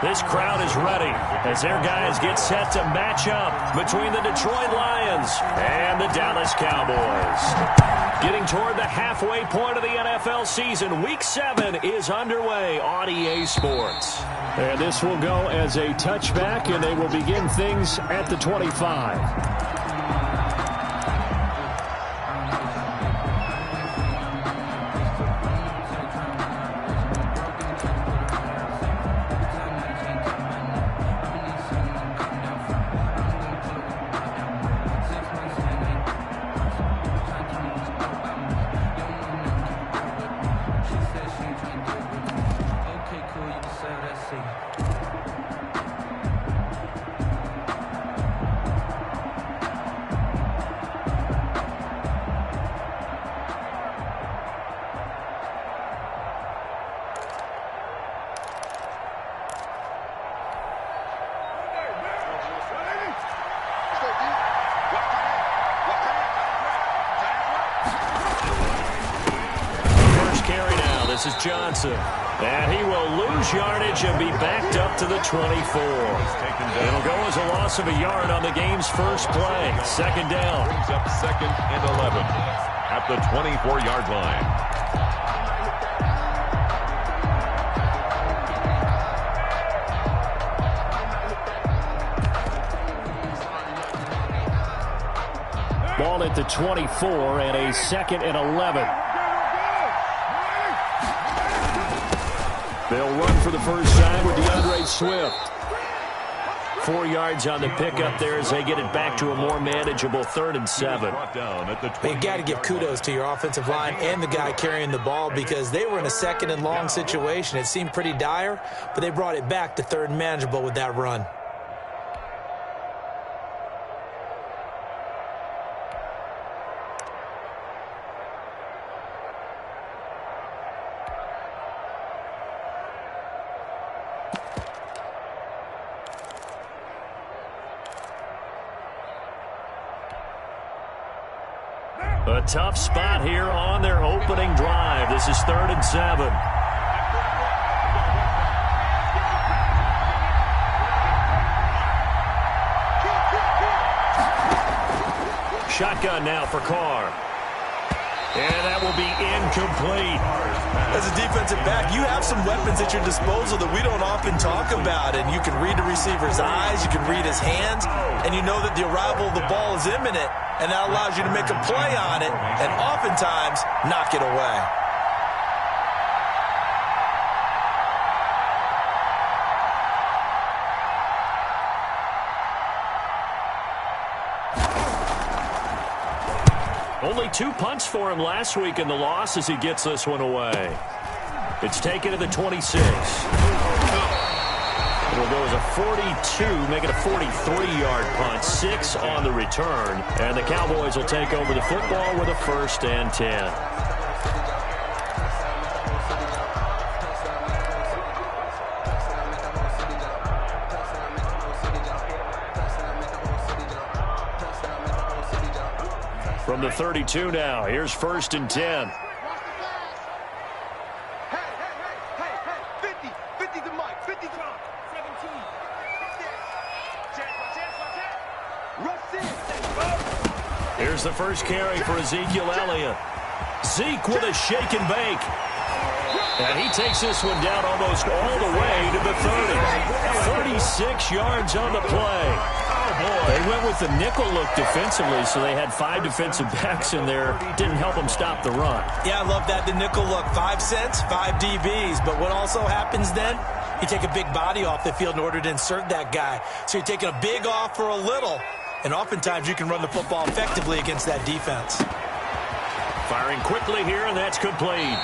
This crowd is ready as their guys get set to match up between the Detroit Lions and the Dallas Cowboys. Getting toward the halfway point of the NFL season, Week 7 is underway on EA Sports. And this will go as a touchback, and they will begin things at the 25. This is Johnson. And he will lose yardage and be backed up to the 24. It'll go as a loss of a yard on the game's first play. Second down. Brings up 2nd and 11 at the 24-yard line. Ball at the 24 and a 2nd and 11. They'll run for the first time with DeAndre Swift. 4 yards on the pickup there as they get it back to a more manageable 3rd and 7. You got to give kudos to your offensive line and the guy carrying the ball because they were in a 2nd and long situation. It seemed pretty dire, but they brought it back to 3rd and manageable with that run. A tough spot here on their opening drive. This is 3rd and 7. Shotgun now for Carr. And that will be incomplete. As a defensive back, you have some weapons at your disposal that we don't often talk about. And you can read the receiver's eyes, you can read his hands, and you know that the arrival of the ball is imminent. And that allows you to make a play on it and oftentimes knock it away. Only 2 punts for him last week in the loss as he gets this one away. It's taken to the 26. It'll go as a 42, make it a 43-yard punt, 6 on the return. And the Cowboys will take over the football with a 1st and 10. From the 32 now, here's 1st and 10. Here's the first carry for Ezekiel Elliott. Zeke with a shake and bake. And he takes this one down almost all the way to the 30. 36 yards on the play. They went with the nickel look defensively, so they had 5 defensive backs in there. Didn't help them stop the run. Yeah, I love that, the nickel look. 5 cents, 5 DBs. But what also happens then, you take a big body off the field in order to insert that guy. So you're taking a big off for a little. And oftentimes you can run the football effectively against that defense. Firing quickly here, and that's complete.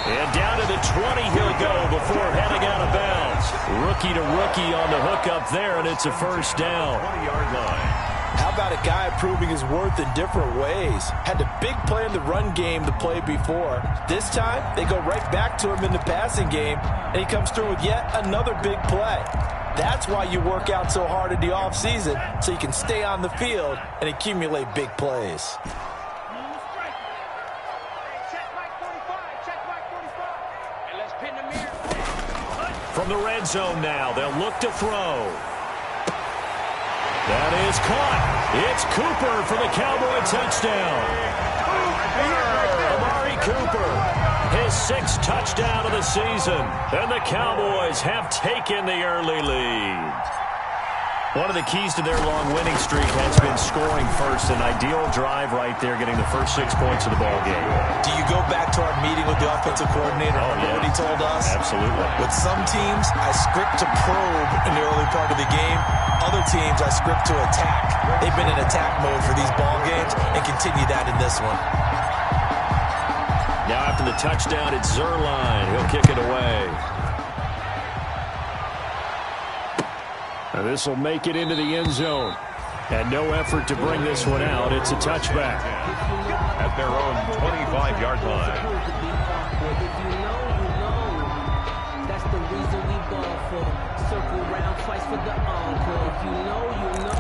And down to the 20 he'll go before heading out of bounds. Rookie to rookie on the hook up there, and it's a 1st down. 20-yard line. How about a guy proving his worth in different ways? Had a big play in the run game to play before. This time, they go right back to him in the passing game, and he comes through with yet another big play. That's why you work out so hard in the offseason, so you can stay on the field and accumulate big plays. From the red zone now. They'll look to throw. That is caught. It's Cooper for the Cowboy touchdown. Amari Cooper, his 6th touchdown of the season. And the Cowboys have taken the early lead. One of the keys to their long winning streak has been scoring first. An ideal drive right there, getting the first 6 points of the ball game. Do you go back to our meeting with the offensive coordinator? Remember what he told us? Absolutely. With some teams, I script to probe in the early part of the game. Other teams, I script to attack. They've been in attack mode for these ball games and continue that in this one. Now after the touchdown, it's Zuerlein. He'll kick it away. This will make it into the end zone. And no effort to bring this one out. It's a touchback. At their own 25-yard line. That's the reason we ball for. Circle round twice for the encore. If you know, you know.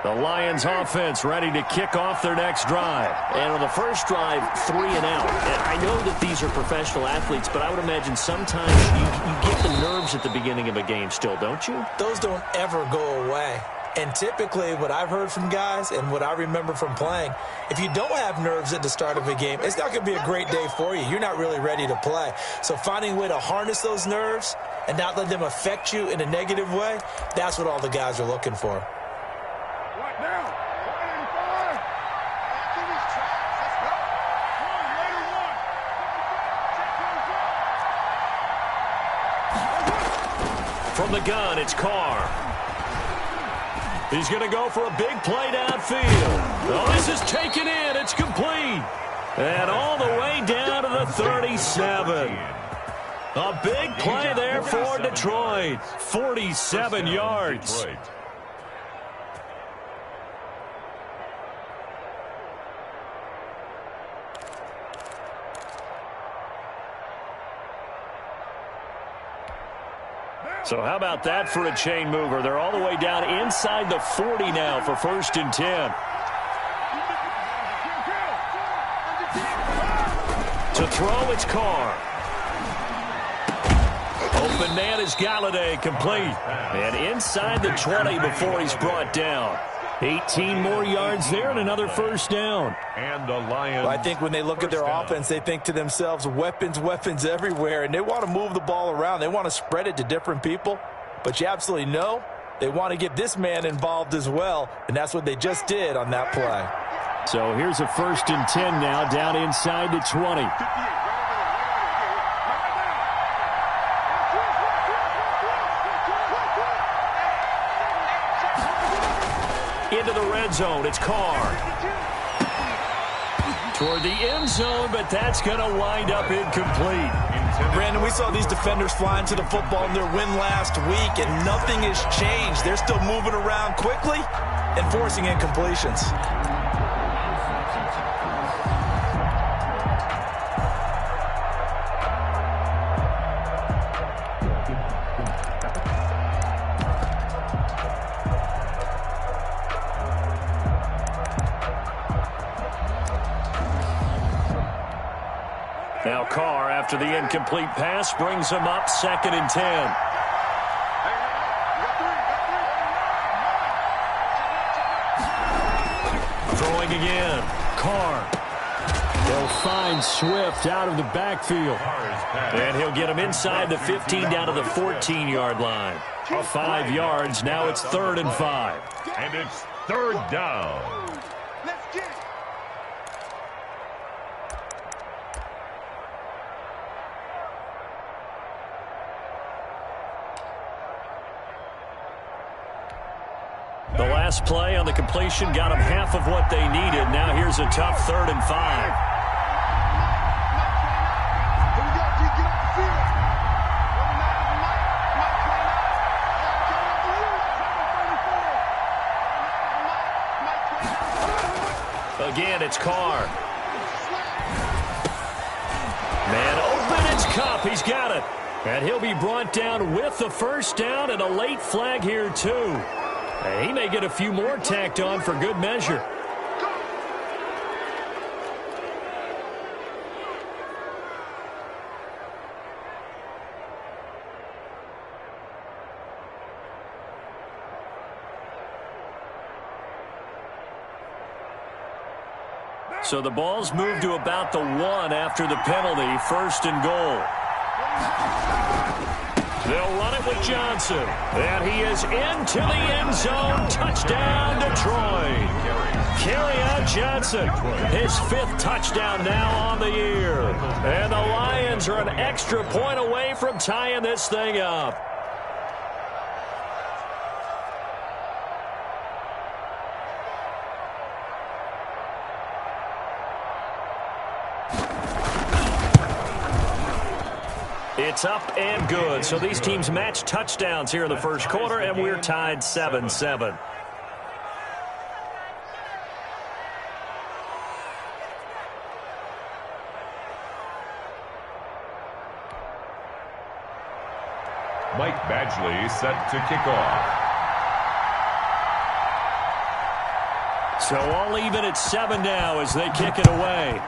The Lions offense ready to kick off their next drive. And on the first drive, 3 and out. And I know that these are professional athletes, but I would imagine sometimes you get the nerves at the beginning of a game still, don't you? Those don't ever go away. And typically what I've heard from guys and what I remember from playing, if you don't have nerves at the start of a game, it's not going to be a great day for you. You're not really ready to play. So finding a way to harness those nerves and not let them affect you in a negative way, that's what all the guys are looking for. From the gun, it's Carr. He's going to go for a big play downfield. Oh, this is taken in. It's complete. And all the way down to the 37. A big play there for Detroit. 47 yards. So how about that for a chain mover? They're all the way down inside the 40 now for 1st and 10. To throw, it's Carr. Open man is Galladay, complete. And inside the 20 before he's brought down. 18 more yards there and another 1st down. And the Lions. Well, I think when they look at their offense, they think to themselves, weapons, weapons everywhere, and they want to move the ball around. They want to spread it to different people. But you absolutely know they want to get this man involved as well, and that's what they just did on that play. So here's a 1st and 10 now down inside the 20. Into the red zone, it's Carr. Toward the end zone, but that's going to wind up incomplete. Brandon, we saw these defenders flying to the football in their win last week, and nothing has changed. They're still moving around quickly and forcing incompletions. Now Carr, after the incomplete pass, brings him up 2nd and 10. Throwing again. Carr. They'll find Swift out of the backfield. And he'll get him inside the 15 down to the 14-yard line. 5 yards. Now it's 3rd and 5. And it's 3rd down. The last play on the completion got them half of what they needed. Now here's a tough 3rd and 5. Again, it's Carr. Man open, it's Cup. He's got it. And he'll be brought down with the first down and a late flag here, too. And he may get a few more tacked on for good measure. So the ball's moved to about the 1 after the penalty, 1st and goal. They'll run it with Johnson. And he is into the end zone. Touchdown, Detroit. Kerryon Johnson, his 5th touchdown now on the year. And the Lions are an extra point away from tying this thing up. It's up and good. So these teams match touchdowns here in the first quarter, and we're tied 7-7. Mike Badgley set to kick off. So all even at 7 now as they kick it away.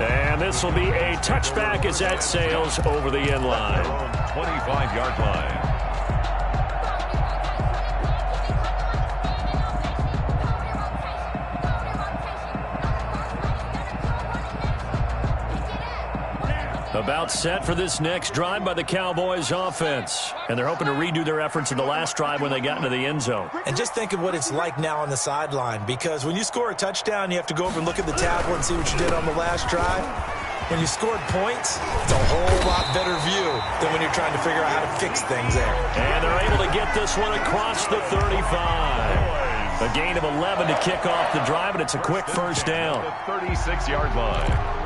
And this will be a touchback as that sails over the end line. 25-yard line. About set for this next drive by the Cowboys offense. And they're hoping to redo their efforts in the last drive when they got into the end zone. And just think of what it's like now on the sideline, because when you score a touchdown, you have to go over and look at the tablet and see what you did on the last drive. When you scored points, it's a whole lot better view than when you're trying to figure out how to fix things there. And they're able to get this one across the 35. A gain of 11 to kick off the drive, and it's a quick first down. The 36-yard line.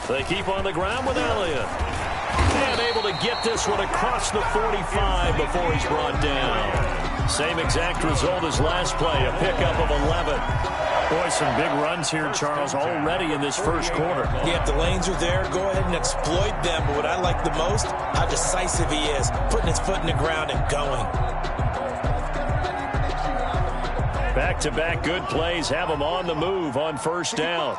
They keep on the ground with Elliott. And able to get this one across the 45 before he's brought down. Same exact result as last play, a pickup of 11. Boy, some big runs here, Charles, already in this first quarter. Yeah, if the lanes are there, go ahead and exploit them. But what I like the most, how decisive he is, putting his foot in the ground and going. Back-to-back good plays have him on the move on first down.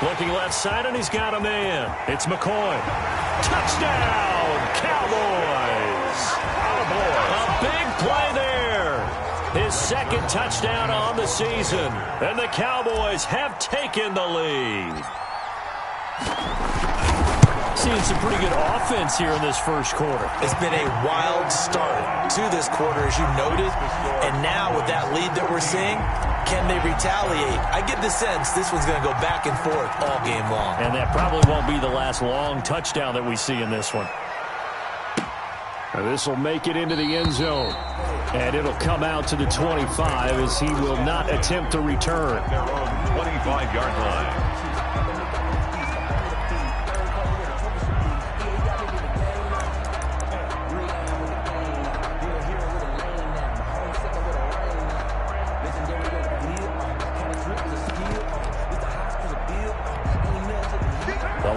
Looking left side, and he's got a man. It's McCoy. Touchdown, Cowboys. Oh, boy. A big play there. His 2nd touchdown on the season. And the Cowboys have taken the lead. Seeing some pretty good offense here in this first quarter. It's been a wild start to this quarter, as you noted. And now with that lead that we're seeing, can they retaliate? I get the sense this one's going to go back and forth all game long. And that probably won't be the last long touchdown that we see in this one. This will make it into the end zone. And it'll come out to the 25 as he will not attempt to return. Their own 25-yard line.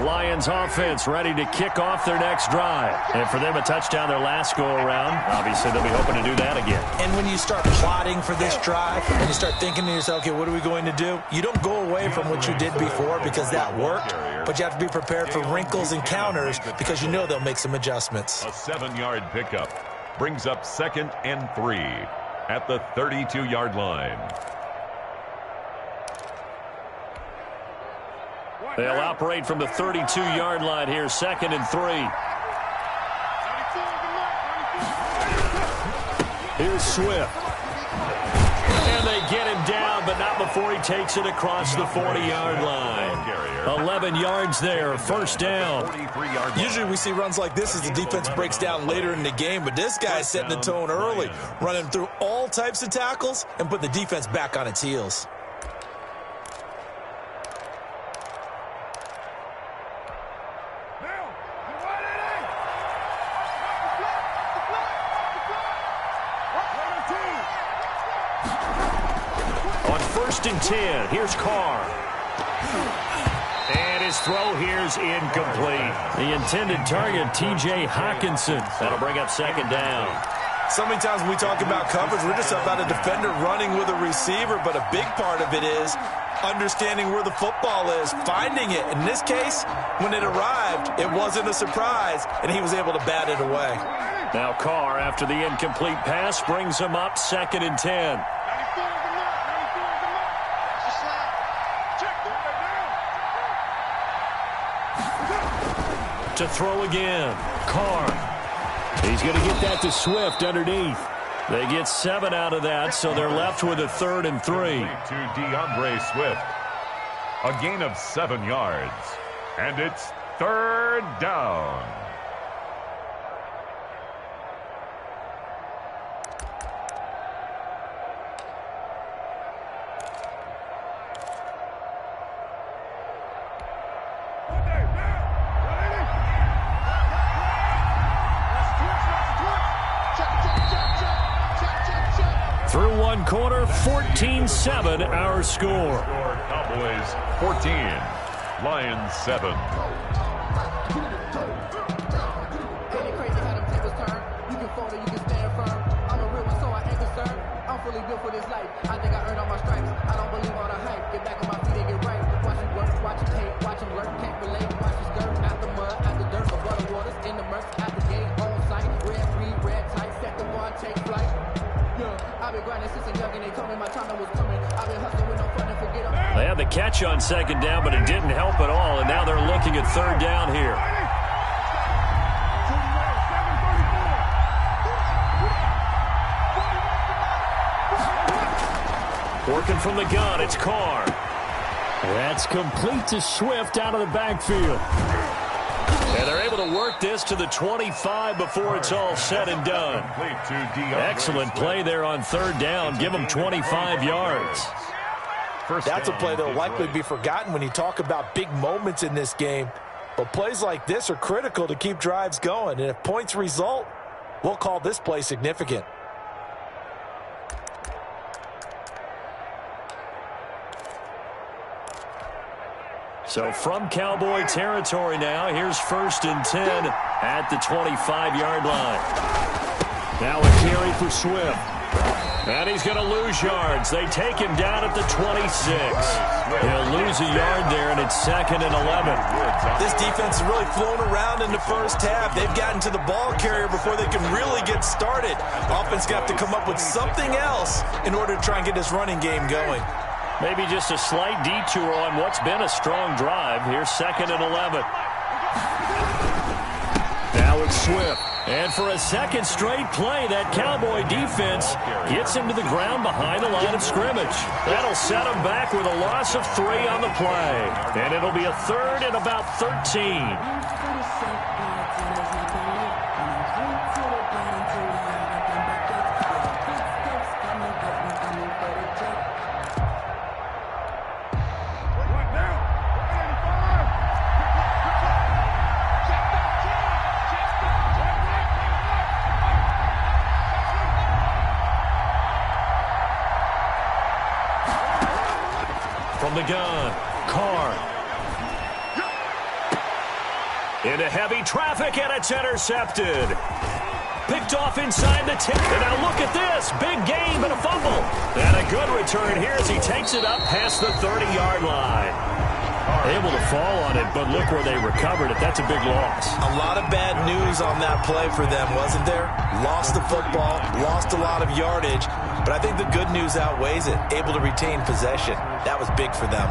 Lions offense ready to kick off their next drive. And for them, a touchdown their last go-around. Obviously, they'll be hoping to do that again. And when you start plotting for this drive, and you start thinking to yourself, okay, what are we going to do? You don't go away from what you did before because that worked, but you have to be prepared for wrinkles and counters because you know they'll make some adjustments. A 7-yard pickup brings up 2nd and 3 at the 32-yard line. They'll operate from the 32-yard line here, 2nd and 3. Here's Swift. And they get him down, but not before he takes it across the 40-yard line. 11 yards there, first down. Usually we see runs like this as the defense breaks down later in the game, but this guy's setting the tone early, running through all types of tackles and put the defense back on its heels. On 1st and 10, here's Carr. And his throw here's incomplete. The intended target, T.J. Hawkinson. That'll bring up 2nd down. So many times when we talk about coverage, we're just about a defender running with a receiver, but a big part of it is understanding where the football is, finding it. In this case, when it arrived, it wasn't a surprise, and he was able to bat it away. Now Carr, after the incomplete pass, brings him up 2nd and 10. To throw again, Carr. He's going to get that to Swift underneath. They get 7 out of that, so they're left with a 3rd and 3. To DeAndre Swift. A gain of 7 yards. And it's 3rd down. Through one quarter, 14-7 our score. Cowboys 14, Lions 7. They had the catch on 2nd down, but it didn't help at all, and now they're looking at 3rd down here. Working from the gun, it's Carr. That's complete to Swift out of the backfield. And they're able to work this to the 25 before it's all said and done. Excellent play there on 3rd down. Give them 25 yards. That's a play that will likely be forgotten when you talk about big moments in this game. But plays like this are critical to keep drives going. And if points result, we'll call this play significant. So from Cowboy territory now, here's 1st and 10 at the 25-yard line. Now a carry for Swift. And he's going to lose yards. They take him down at the 26. He'll lose a yard there, and it's 2nd and 11. This defense has really flown around in the first half. They've gotten to the ball carrier before they can really get started. Offense got to come up with something else in order to try and get this running game going. Maybe just a slight detour on what's been a strong drive. Here's 2nd and 11. Now it's Swift. And for a second straight play, that Cowboy defense gets him to the ground behind the line of scrimmage. That'll set him back with a loss of 3 on the play. And it'll be a 3rd and about 13. From the gun, Carr. Into heavy traffic, and it's intercepted. Picked off inside the 10. And now look at this. Big gain, but a fumble. And a good return here as he takes it up past the 30-yard line. Able to fall on it, but look where they recovered it. That's a big loss. A lot of bad news on that play for them, wasn't there? Lost the football, lost a lot of yardage, but I think the good news outweighs it. Able to retain possession. That was big for them.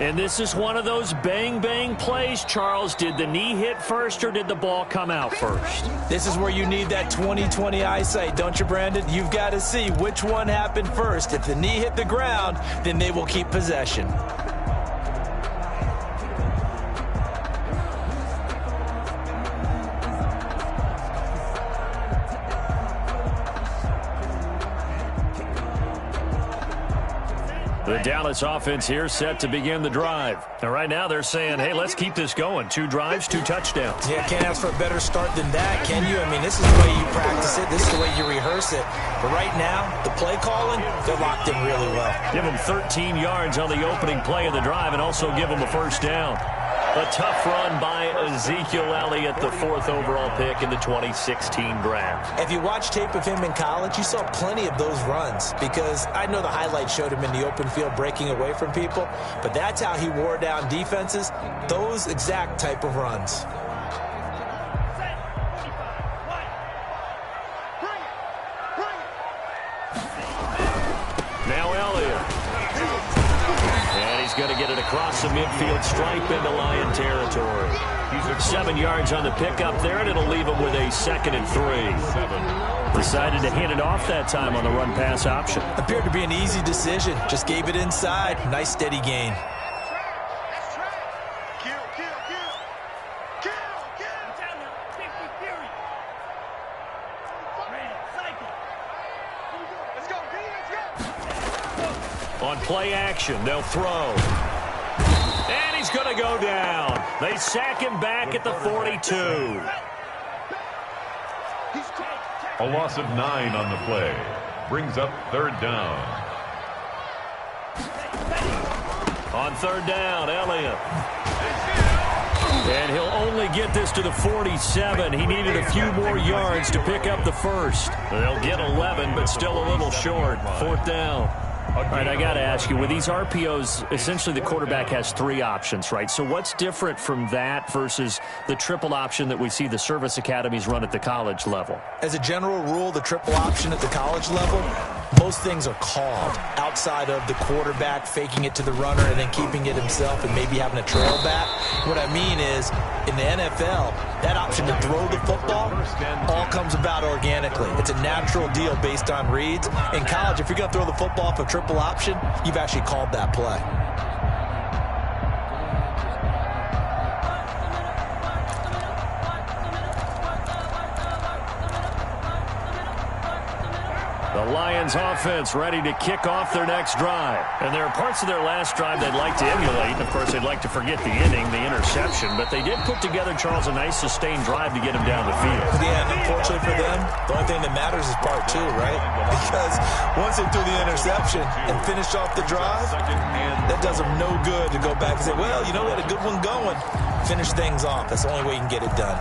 And this is one of those bang-bang plays, Charles. Did the knee hit first or did the ball come out first? This is where you need that 20/20 eyesight, don't you, Brandon? You've got to see which one happened first. If the knee hit the ground, then they will keep possession. The Dallas offense here set to begin the drive. And right now they're saying, hey, let's keep this going. 2 drives, 2 touchdowns. Yeah, can't ask for a better start than that, can you? I mean, this is the way you practice it. This is the way you rehearse it. But right now, the play calling, they're locked in really well. Give them 13 yards on the opening play of the drive and also give them a first down. A tough run by Ezekiel Elliott, the 4th overall pick in the 2016 draft. If you watch tape of him in college, you saw plenty of those runs because I know the highlights showed him in the open field breaking away from people, but that's how he wore down defenses, those exact type of runs. Now Elliott. And he's going to get it across the midfield stripe into Lion territory. He's 7 yards on the pickup there, and it'll leave him with a 2nd and 3. Decided to hand it off that time on the run-pass option. Appeared to be an easy decision. Just gave it inside. Nice steady gain. On play action, they'll throw. And he's going to go down. They sack him back at the 42. A loss of 9 on the play. Brings up 3rd down. On 3rd down, Elliott. And he'll only get this to the 47. He needed a few more yards to pick up the first. They'll get 11, but still a little short. 4th down. All right, I got to ask you, with these RPOs, essentially the quarterback has 3 options, right? So what's different from that versus the triple option that we see the service academies run at the college level? As a general rule, the triple option at the college level, most things are called outside of the quarterback faking it to the runner and then keeping it himself and maybe having a trail back. What I mean is, in the NFL, that option to throw the football all comes about organically. It's a natural deal based on reads. In college, if you're going to throw the football for triple option, you've actually called that play. The Lions offense ready to kick off their next drive. And there are parts of their last drive they'd like to emulate. And of course, they'd like to forget the inning, the interception. But they did put together, Charles, a nice sustained drive to get him down the field. Yeah, and unfortunately for them, the only thing that matters is part 2, right? Because once they threw the interception and finished off the drive, that does them no good to go back and say, well, you know, we had a good one going. Finish things off. That's the only way you can get it done.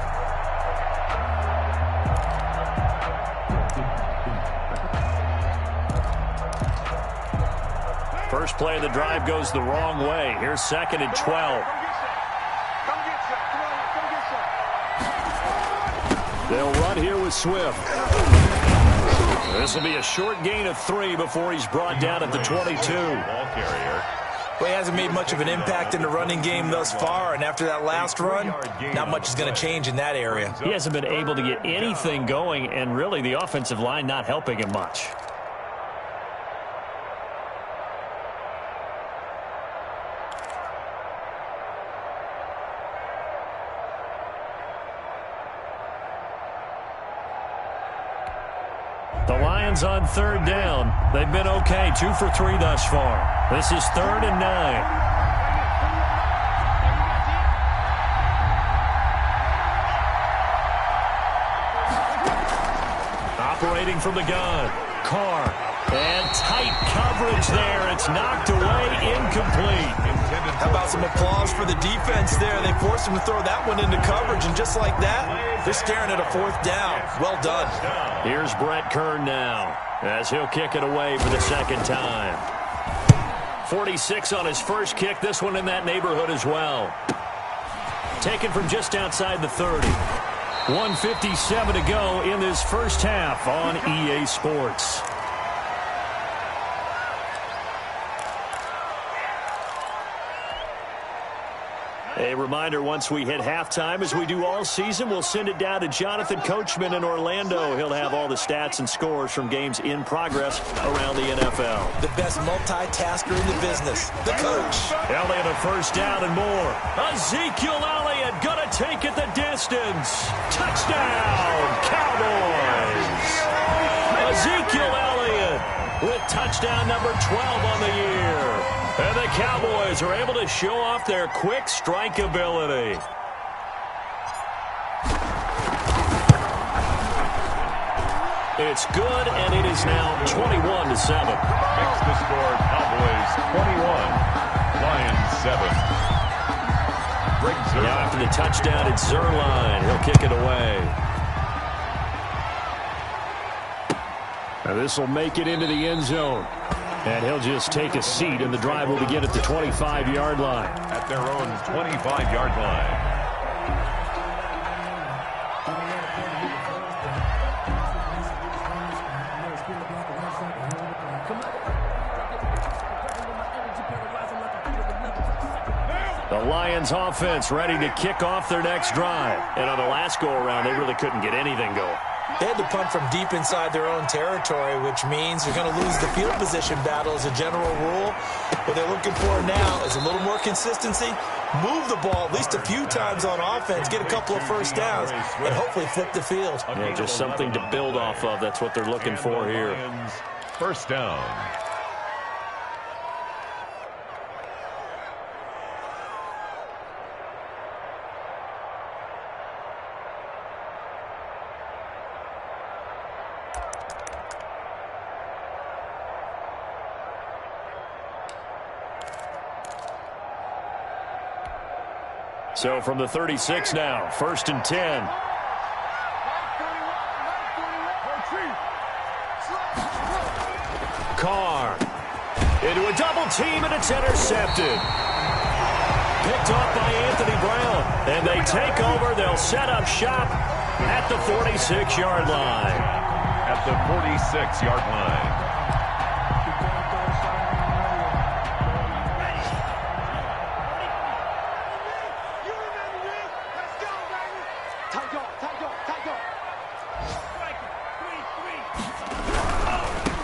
First play of the drive goes the wrong way. Here's 2nd and 12. They'll run here with Swift. This will be a short gain of 3 before he's brought down at the 22. Ball carrier. Well, he hasn't made much of an impact in the running game thus far, and after that last run, not much is going to change in that area. He hasn't been able to get anything going, and really the offensive line not helping him much. The Lions on 3rd down. They've been okay, 2 for 3 thus far. This is 3rd and 9. Operating from the gun, Carr. And tight coverage there. It's knocked away, incomplete. How about some applause for the defense there? They forced him to throw that one into coverage, and just like that, they're staring at a 4th down. Well done. Here's Brett Kern now, as he'll kick it away for the 2nd time. 46 on his first kick, this one in that neighborhood as well. Taken from just outside the 30. 1:57 to go in this first half on EA Sports. A reminder, once we hit halftime, as we do all season, we'll send it down to Jonathan Coachman in Orlando. He'll have all the stats and scores from games in progress around the NFL. The best multitasker in the business, the coach. Elliott a first down and more. Ezekiel Elliott gonna take it the distance. Touchdown, Cowboys. Ezekiel Elliott with touchdown number 12 on the year. And the Cowboys are able to show off their quick strike ability. It's good, and it is now 21-7. Makes the score Cowboys 21, Lions 7. Now after the touchdown, it's Zerline. He'll kick it away. Now this will make it into the end zone. And he'll just take a seat, and the drive will begin at the 25-yard line. At their own 25-yard line. The Lions offense ready to kick off their next drive. And on the last go-around, they really couldn't get anything going. They had to punt from deep inside their own territory, which means they're going to lose the field position battle as a general rule. What they're looking for now is a little more consistency, move the ball at least a few times on offense, get a couple of first downs, and hopefully flip the field. Yeah, just something to build off of. That's what they're looking for here. First down. So from the 36 now, 1st and 10. Carr into a double team, and it's intercepted. Picked off by Anthony Brown. And they take over. They'll set up shop at the 46-yard line. At the 46-yard line.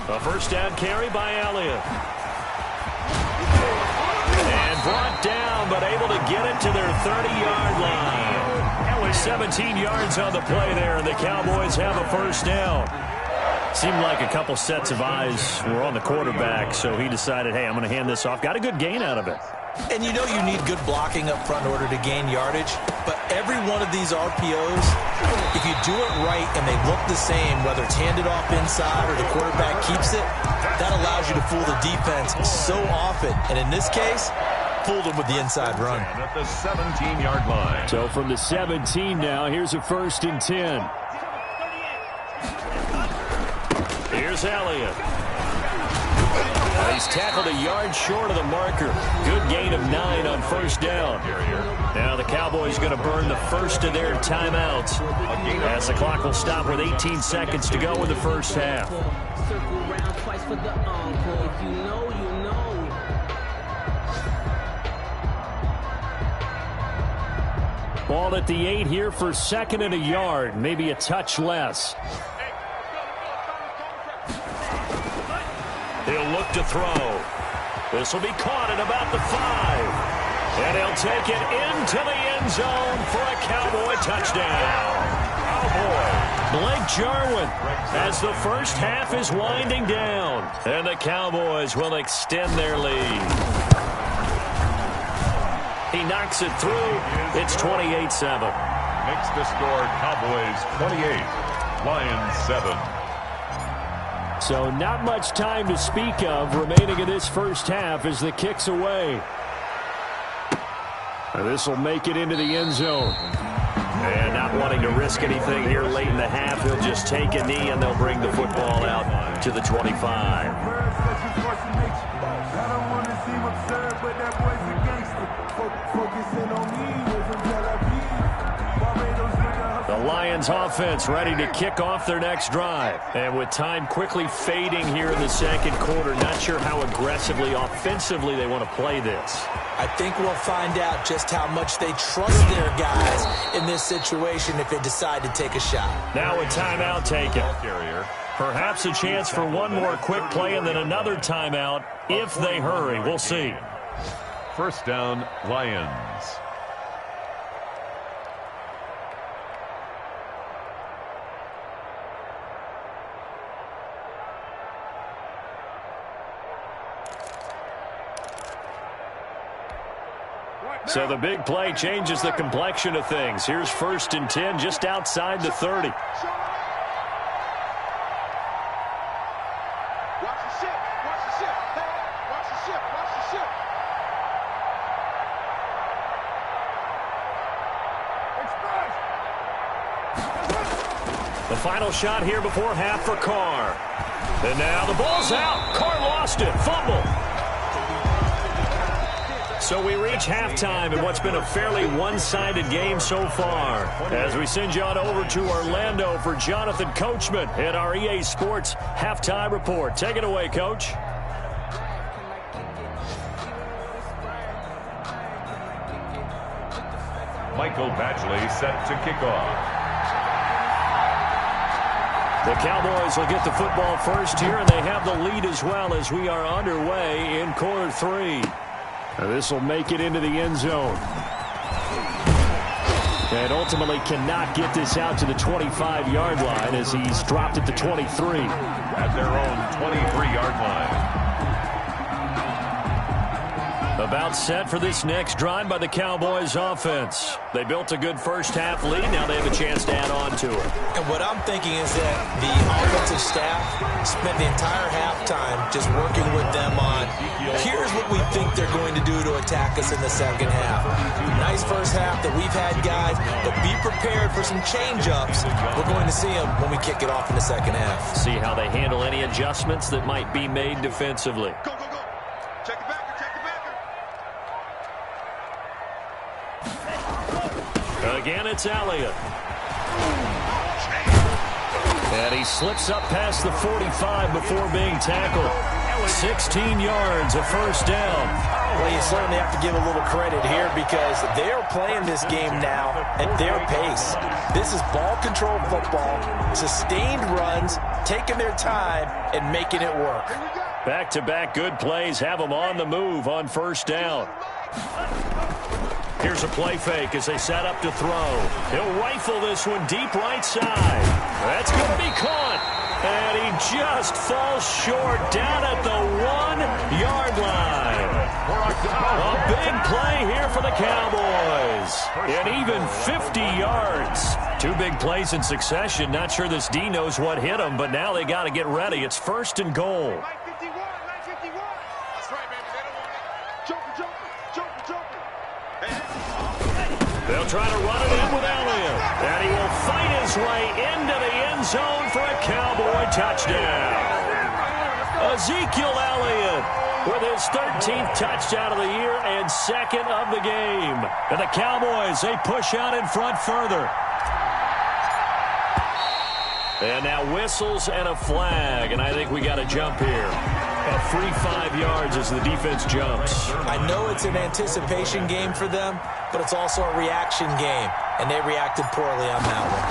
A first down carry by Elliott. And brought down, but able to get it to their 30-yard line. 17 yards on the play there, and the Cowboys have a first down. Seemed like a couple sets of eyes were on the quarterback, so he decided, hey, I'm going to hand this off. Got a good gain out of it. And you know you need good blocking up front in order to gain yardage, but every one of these RPOs, if you do it right and they look the same, whether it's handed off inside or the quarterback keeps it, that allows you to fool the defense so often. And in this case, fooled them with the inside run. At the 17-yard line. So from the 17 now, here's a 1st and 10. Here's Elliott. He's tackled a yard short of the marker. Good gain of 9 on first down. Now the Cowboys going to burn the first of their timeouts as the clock will stop with 18 seconds to go in the first half. Circle round twice for the encore. If you know, you know. Ball at the 8 here for 2nd and a yard, maybe a touch less. He'll look to throw. This will be caught at about the 5. And he'll take it into the end zone for a Cowboy touchdown. Blake Jarwin as the first half is winding down. And the Cowboys will extend their lead. He knocks it through. It's 28-7. Makes the score Cowboys 28, Lions 7. So not much time to speak of remaining in this first half as the kick's away. This will make it into the end zone. And not wanting to risk anything here late in the half, he'll just take a knee and they'll bring the football out to the 25. The Lions offense ready to kick off their next drive. And with time quickly fading here in the second quarter, not sure how aggressively, offensively they want to play this. I think we'll find out just how much they trust their guys in this situation if they decide to take a shot. Now a timeout taken. Perhaps a chance for one more quick play and then another timeout if they hurry. We'll see. First down, Lions. So the big play changes the complexion of things. Here's 1st and 10 just outside the 30. The final shot here before half for Carr. And now the ball's out. Carr lost it. Fumble. So we reach halftime in what's been a fairly one-sided game so far. As we send you on over to Orlando for Jonathan Coachman at our EA Sports Halftime Report. Take it away, Coach. Michael Badgley set to kick off. The Cowboys will get the football first here, and they have the lead as well as we are underway in quarter 3. This will make it into the end zone. And ultimately cannot get this out to the 25-yard line as he's dropped at the 23. At their own 23-yard line. About set for this next drive by the Cowboys offense. They built a good first-half lead. Now they have a chance to add on to it. And what I'm thinking is that the offensive staff spent the entire halftime just working with them on, here's what we think they're going to do to attack us in the second half. Nice first half that we've had, guys, but be prepared for some change-ups. We're going to see them when we kick it off in the second half. See how they handle any adjustments that might be made defensively. Go, go, go. Check the backer, check the backer. Again, it's Elliott. And he slips up past the 45 before being tackled. 16 yards, a first down. Well, you certainly have to give a little credit here because they're playing this game now at their pace. This is ball control football, sustained runs, taking their time, and making it work. Back-to-back good plays have them on the move on first down. Here's a play fake as they set up to throw. He'll rifle this one deep right side. That's going to be caught. And he just falls short down at the 1-yard line. A big play here for the Cowboys. And even 50 yards. 2 big plays in succession. Not sure this D knows what hit him, but now they got to get ready. It's 1st and goal. That's right, baby. They don't want it. Joker. They'll try to run it in with Elliott. And he will fight his way into the end zone for a Cowboy touchdown. Ezekiel Elliott with his 13th touchdown of the year and 2nd of the game. And the Cowboys, they push out in front further. And now whistles and a flag, and I think we got a jump here. A free 5 yards as the defense jumps. I know it's an anticipation game for them, but it's also a reaction game, and they reacted poorly on that one.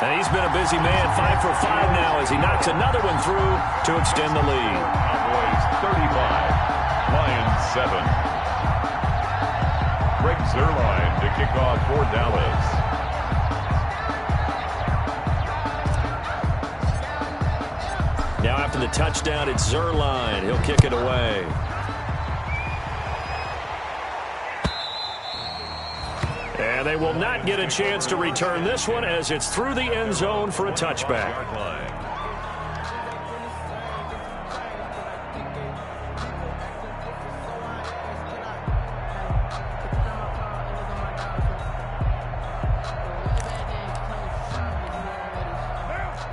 And he's been a busy man, 5 for 5 now as he knocks another one through to extend the lead. Cowboys 35, Lions 7. Greg Zuerlein to kick off for Dallas. Now after the touchdown, it's Zuerlein. He'll kick it away. And they will not get a chance to return this one as it's through the end zone for a touchback.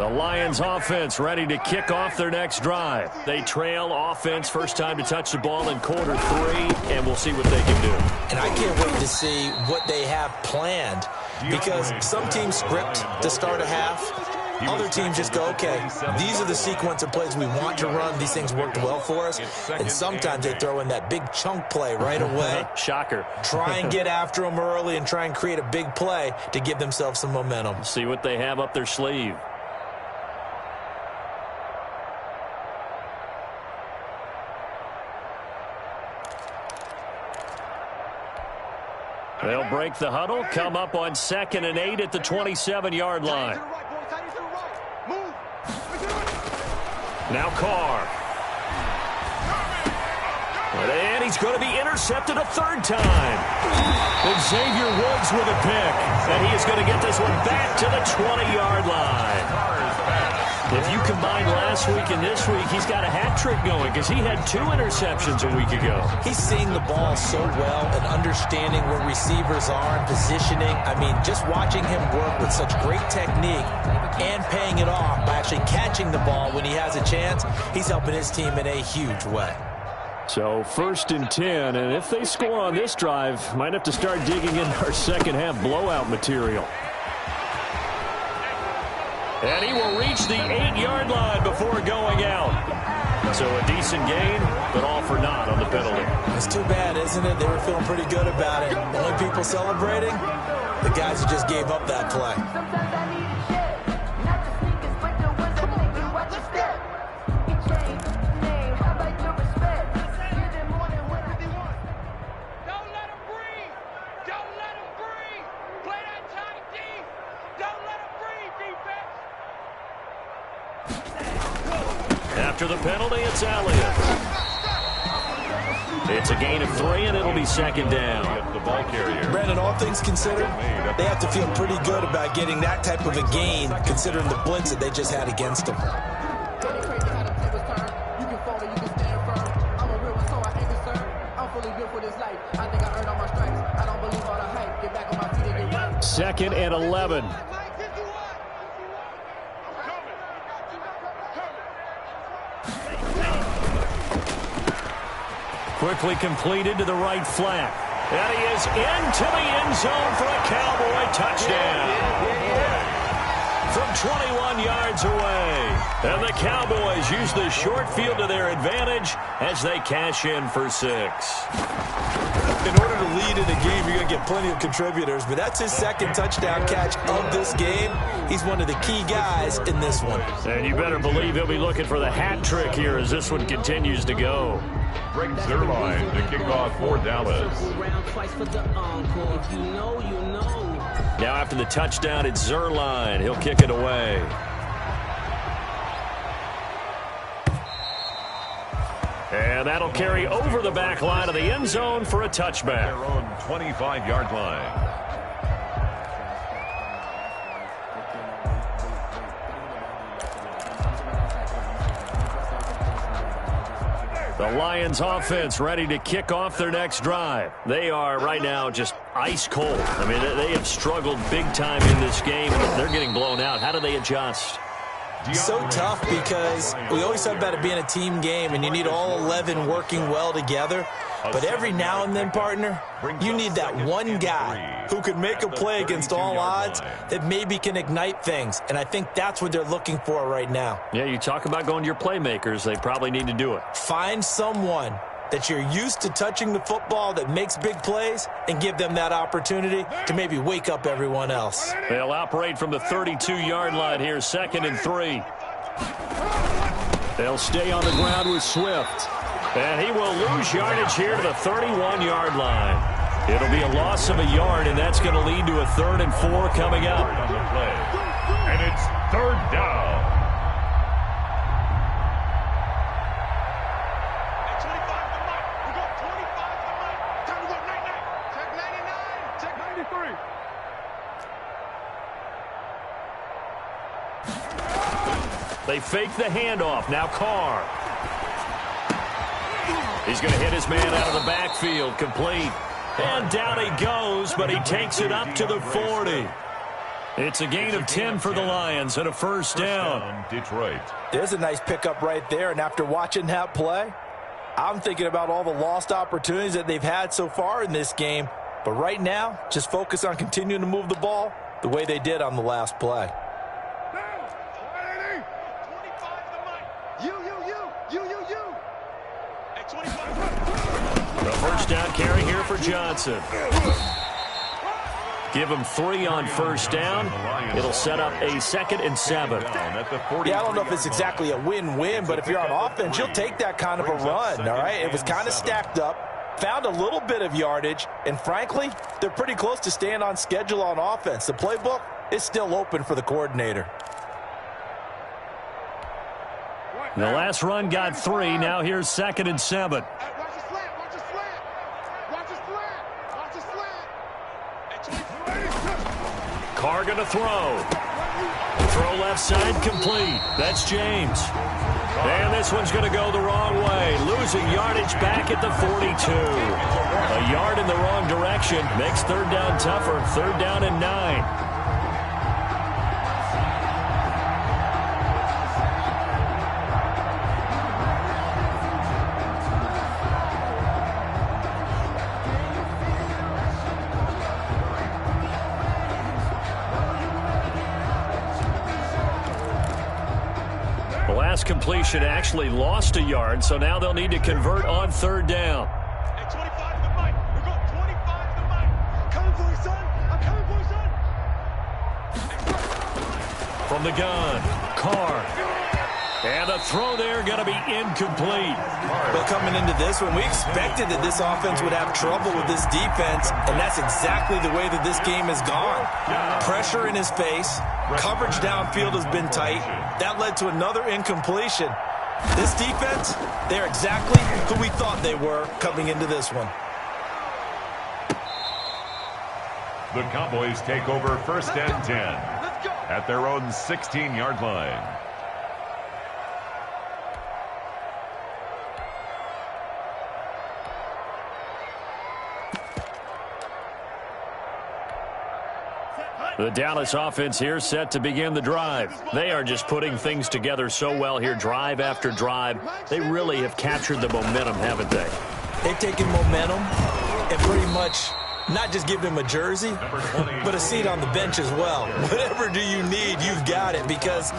The Lions offense ready to kick off their next drive. They trail offense first time to touch the ball in quarter 3, and we'll see what they can do. And I can't wait to see what they have planned, because some teams script to start a half. Other teams just go, okay, these are the sequence of plays we want to run. These things worked well for us. And sometimes they throw in that big chunk play right away. Shocker. Try and get after them early and try and create a big play to give themselves some momentum. See what they have up their sleeve. They'll break the huddle, come up on 2nd and 8 at the 27-yard line. Now Carr. And he's going to be intercepted a 3rd time. And Xavier Woods with a pick. And he is going to get this one back to the 20-yard line. If you combine last week and this week, he's got a hat trick going because he had 2 interceptions a week ago. He's seeing the ball so well and understanding where receivers are and positioning. I mean, just watching him work with such great technique and paying it off by actually catching the ball when he has a chance, he's helping his team in a huge way. So 1st and 10, and if they score on this drive, might have to start digging in our second half blowout material. And he will reach the 8-yard line before going out. So a decent gain, but all for naught on the penalty. It's too bad, isn't it? They were feeling pretty good about it. The only people celebrating, the guys who just gave up that play. After the penalty, it's Elliott. It's a gain of 3, and it'll be 2nd down. The ball carrier. Brandon, all things considered, they have to feel pretty good about getting that type of a gain, considering the blitz that they just had against them. Second and 11. Quickly completed to the right flat. And he is into the end zone for a Cowboy touchdown. From 21 yards away. And the Cowboys use the short field to their advantage as they cash in for 6. In order to lead in a game, you're going to get plenty of contributors, but that's his 2nd touchdown catch of this game. He's one of the key guys in this one. And you better believe he'll be looking for the hat trick here as this one continues to go. Greg Zuerlein to kick off for Dallas. Now after the touchdown, it's Zuerlein. He'll kick it away. And that'll carry over the back line of the end zone for a touchback. Their own 25-yard line. The Lions offense ready to kick off their next drive. They are right now just ice cold. I mean, they have struggled big time in this game. They're getting blown out. How do they adjust? So tough because we always talk about it being a team game and you need all 11 working well together. But every now and then, partner, you need that one guy who can make a play against all odds that maybe can ignite things. And I think that's what they're looking for right now. Yeah, you talk about going to your playmakers. They probably need to do it. Find someone that you're used to touching the football that makes big plays and give them that opportunity to maybe wake up everyone else. They'll operate from the 32-yard line here, 2nd and 3. They'll stay on the ground with Swift. And he will lose yardage here to the 31-yard line. It'll be a loss of a yard, and that's going to lead to a 3rd and 4 coming up. On the play. And it's 3rd down. They fake the handoff. Now Carr. He's going to hit his man out of the backfield. Complete. And down he goes, but he takes it up to the 40. It's a gain of 10 for the Lions and a first down. Detroit. There's a nice pickup right there, and after watching that play, I'm thinking about all the lost opportunities that they've had so far in this game. But right now, just focus on continuing to move the ball the way they did on the last play. The first down carry here for Johnson. Give him 3 on first down. It'll set up a 2nd and 7. Yeah, I don't know if it's exactly a win-win, but if you're on offense, you'll take that kind of a run, all right? It was kind of stacked up, found a little bit of yardage, and frankly, they're pretty close to staying on schedule on offense. The playbook is still open for the coordinator. The last run got 3. Now here's 2nd and 7. Carr going to throw. Throw left side complete. That's James. And this one's going to go the wrong way. Losing yardage back at the 42. A yard in the wrong direction makes third down tougher. 3rd down and 9. Completion actually lost a yard, so now they'll need to convert on 3rd down. Hey, 25 to the mic. We're going 25 to the mic. Coming for you, son. I'm coming for you, son. From the gun, Carr. And the throw there going to be incomplete. But coming into this one, we expected that this offense would have trouble with this defense, and that's exactly the way that this game has gone. Pressure in his face. Coverage downfield has been tight. That led to another incompletion. This defense, they're exactly who we thought they were coming into this one. The Cowboys take over 1st and 10 at their own 16-yard line. The Dallas offense here set to begin the drive. They are just putting things together so well here, drive after drive. They really have captured the momentum, haven't they? They've taken momentum and pretty much not just give them a jersey, but a seat on the bench as well. Whatever do you need, you've got it, because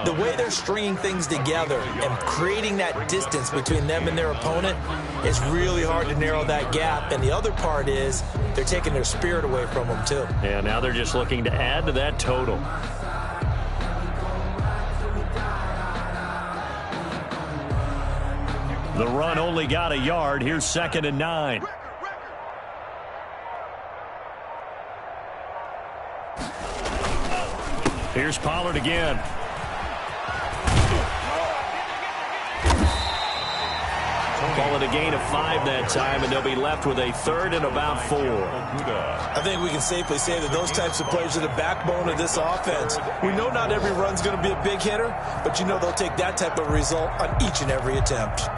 the way they're stringing things together and creating that distance between them and their opponent is really hard to narrow that gap. And the other part is they're taking their spirit away from them, too. Yeah, now they're just looking to add to that total. The run only got a yard. Here's 2nd and 9. Here's Pollard again. Call it a gain of 5 that time, and they'll be left with a 3rd and about 4. I think we can safely say that those types of players are the backbone of this offense. We know not every run's going to be a big hitter, but you know they'll take that type of result on each and every attempt.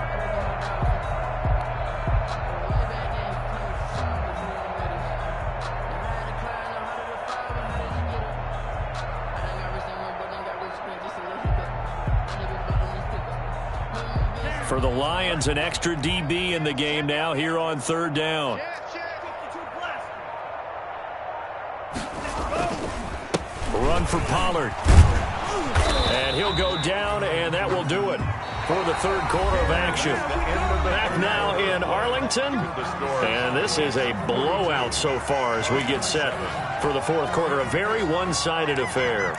For the Lions, an extra DB in the game now here on 3rd down. Run for Pollard. And he'll go down, and that will do it for the 3rd quarter of action. Back now in Arlington, and this is a blowout so far as we get set for the 4th quarter. A very one-sided affair.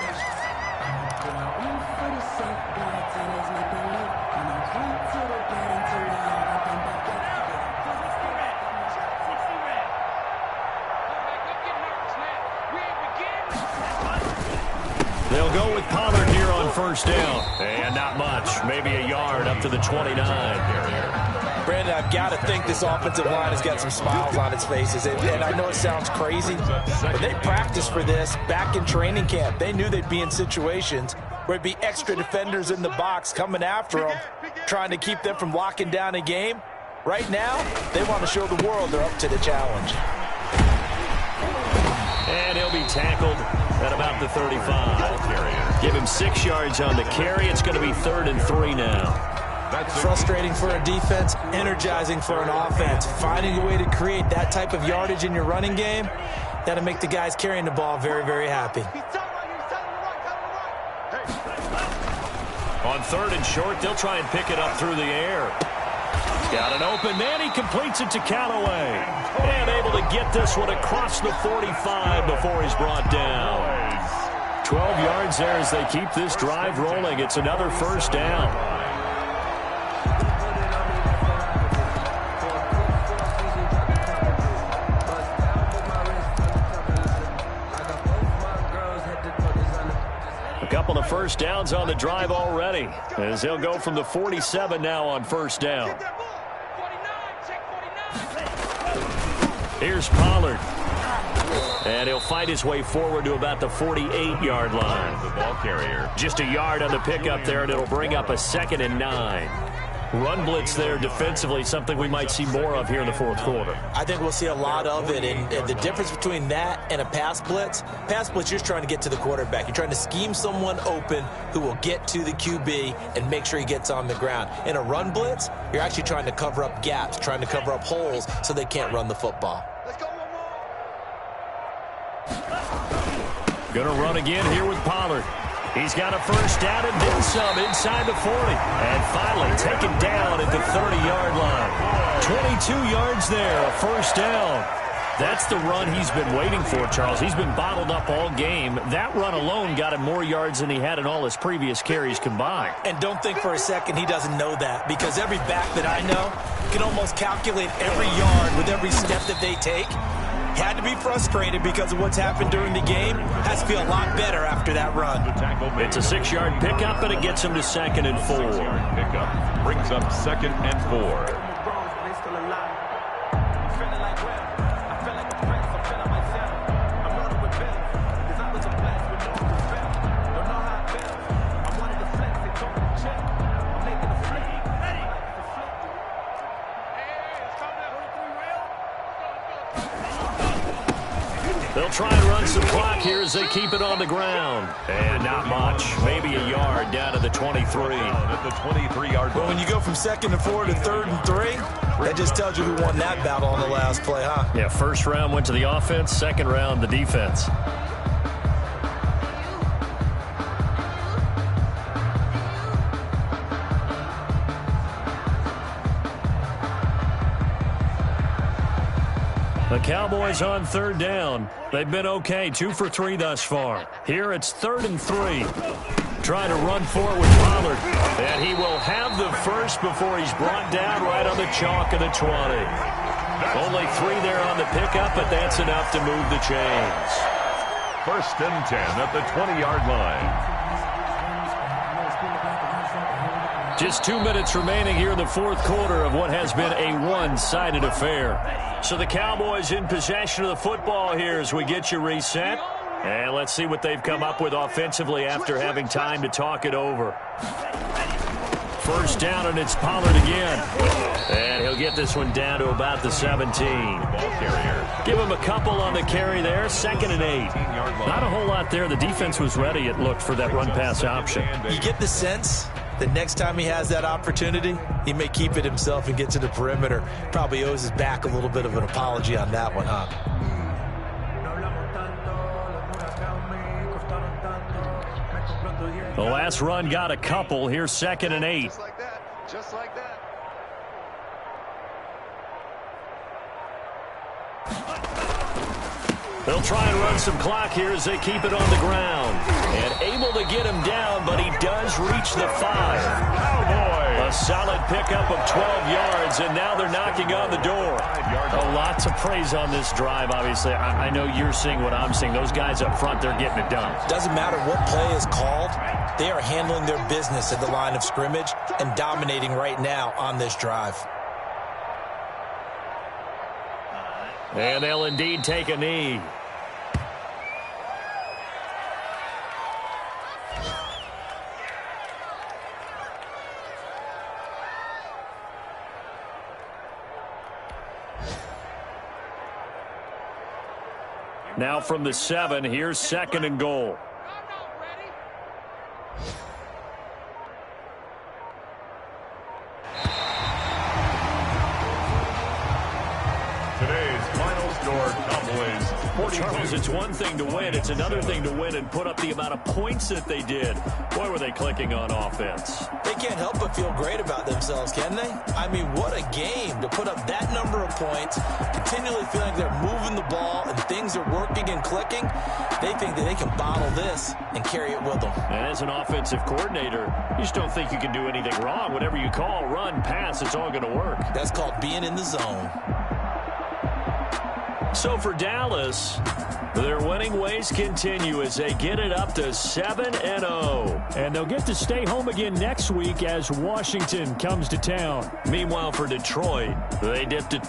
They'll go with Pollard here on 1st down. And not much. Maybe a yard up to the 29. Brandon, I've got to think this offensive line has got some smiles on its faces. And I know it sounds crazy, but they practiced for this back in training camp. They knew they'd be in situations where it'd be extra defenders in the box coming after them, trying to keep them from locking down a game. Right now, they want to show the world they're up to the challenge. And he'll be tackled at about the 35. Give him 6 yards on the carry. It's going to be 3rd and 3 now. That's frustrating for a defense, energizing for an offense. Finding a way to create that type of yardage in your running game, that'll make the guys carrying the ball very, very happy. On 3rd and short, they'll try and pick it up through the air. Got an open man. He completes it to Callaway. And able to get this one across the 45 before he's brought down. 12 yards there as they keep this drive rolling. It's another 1st down. Couple of 1st downs on the drive already, as he'll go from the 47 now on 1st down. Here's Pollard. And he'll fight his way forward to about the 48-yard line. The ball carrier. Just a yard on the pickup there, and it'll bring up a 2nd and 9. Run blitz there defensively, something we might see more of here in the 4th quarter. I think we'll see a lot of it, and the difference between that and a pass blitz, you're just trying to get to the quarterback. You're trying to scheme someone open who will get to the QB and make sure he gets on the ground. In a run blitz, you're actually trying to cover up gaps, trying to cover up holes so they can't run the football. Gonna run again here with Pollard. He's got a 1st down and then some inside the 40. And finally taken down at the 30-yard line. 22 yards there, a 1st down. That's the run he's been waiting for, Charles. He's been bottled up all game. That run alone got him more yards than he had in all his previous carries combined. And don't think for a second he doesn't know that, because every back that I know can almost calculate every yard with every step that they take. Had to be frustrated because of what's happened during the game. Has to feel a lot better after that run. It's a 6-yard pickup, and it gets him to 2nd and 4. 6-yard pickup brings up 2nd and 4. They'll try and run some clock here as they keep it on the ground. And not much. Maybe a yard down to the 23. At the 23-yard line. But when you go from 2nd and 4 to 3rd and 3, that just tells you who won that battle on the last play, huh? Yeah, 1st round went to the offense, 2nd round the defense. The Cowboys on 3rd down. They've been okay, 2 for 3 thus far. Here it's 3rd and 3. Trying to run for it with Pollard. And he will have the 1st before he's brought down right on the chalk of the 20. Only 3 there on the pickup, but that's enough to move the chains. 1st and 10 at the 20-yard line. Just 2 minutes remaining here in the 4th quarter of what has been a one-sided affair. So the Cowboys in possession of the football here as we get you reset. And let's see what they've come up with offensively after having time to talk it over. 1st down, and it's Pollard again. And he'll get this one down to about the 17. Give him a couple on the carry there. 2nd and 8. Not a whole lot there. The defense was ready, it looked, for that run-pass option. You get the sense the next time he has that opportunity, he may keep it himself and get to the perimeter. Probably owes his back a little bit of an apology on that one, huh? The last run got a couple. Here's 2nd and 8. Just like that. Just like that. They'll try and run some clock here as they keep it on the ground. And able to get him down, but he does reach the 5. Cowboys. A solid pickup of 12 yards, and now they're knocking on the door. A lot to praise on this drive, obviously. I know you're seeing what I'm seeing. Those guys up front, they're getting it done. Doesn't matter what play is called. They are handling their business at the line of scrimmage and dominating right now on this drive. And they'll indeed take a knee. Now from the 7, here's 2nd and goal. Today's final score, Cowboys 42. Charles, it's one thing to win. It's another thing to win and put up the amount of points that they did. Boy, were they clicking on offense. They can't help but feel great about themselves, can they? I mean, what a game to put up that number of points, continually feeling like they're moving the ball and things are working and clicking. They think that they can bottle this and carry it with them. And as an offensive coordinator, you just don't think you can do anything wrong. Whatever you call, run, pass, it's all going to work. That's called being in the zone. So for Dallas, their winning ways continue as they get it up to 7-0. And they'll get to stay home again next week as Washington comes to town. Meanwhile, for Detroit, they dipped it